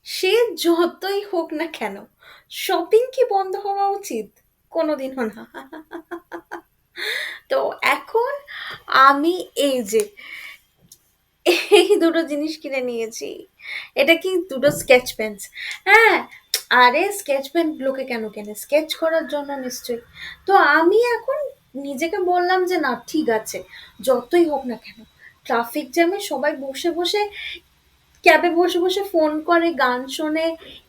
সে যতই হোক না কেন, শপিং কি বন্ধ হওয়া উচিত? কোনোদিনও না। তো এখন আমি এই যে এই দুটো জিনিস কিনে নিয়েছি। এটা কি দুটো স্কেচ পেন্স। হ্যাঁ, আরে স্কেচ পেন লোকে কেন কেনে? স্কেচ করার জন্য নিশ্চয়ই। তো আমি এখন নিজেকে বললাম যে না, ঠিক আছে, যতই হোক না কেন, ট্রাফিক জ্যামে সবাই বসে বসে, ক্যাবে বসে বসে ফোন করে, গান শোনে,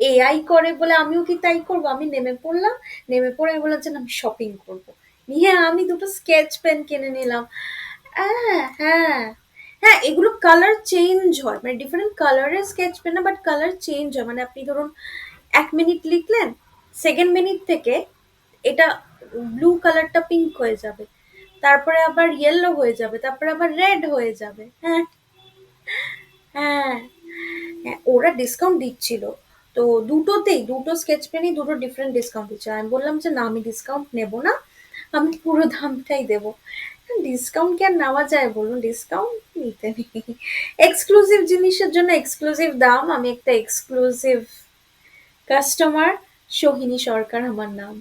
এআই করে বলে আমিও কি তাই করবো? আমি নেমে পড়লাম। নেমে পড়ে আমি বললাম যে না, আমি শপিং করবো। নিয়ে আমি দুটো স্কেচ পেন কিনে নিলাম। হ্যাঁ, হ্যাঁ। হ্যাঁ, এগুলো কালার চেঞ্জ হয়। মানে ডিফারেন্ট কালারের স্কেচ পেন না, বাট কালার চেঞ্জ হয়। মানে আপনি ধরুন ১ মিনিট লিখলেন, সেকেন্ড মিনিট থেকে এটা ব্লু কালারটা পিঙ্ক হয়ে যাবে। তারপরে আবার ইয়েলো হয়ে যাবে। তারপরে আবার রেড হয়ে যাবে। হ্যাঁ, হ্যাঁ। হ্যাঁ, ওরা ডিসকাউন্ট দিচ্ছিল। তো দুটোতেই, দুটো স্কেচ পেনই দুটো ডিফারেন্ট ডিসকাউন্ট দিচ্ছে। আমি বললাম যে না, আমি ডিসকাউন্ট নেব না, আমি পুরো দামটাই দেবো। ডিসকাউন্ট কি আর নেওয়া যায় বলুন? ডিসকাউন্ট নিতে নেই। এক্সক্লুসিভ জিনিসের জন্য এক্সক্লুসিভ দাম। আমি একটা এক্সক্লুসিভ কাস্টমার। সোহিনী সরকার আমার নাম।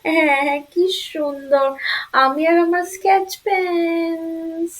হ্যাঁ, হ্যাঁ, কি সুন্দর! আমি আর আমার স্কেচ পেন্স।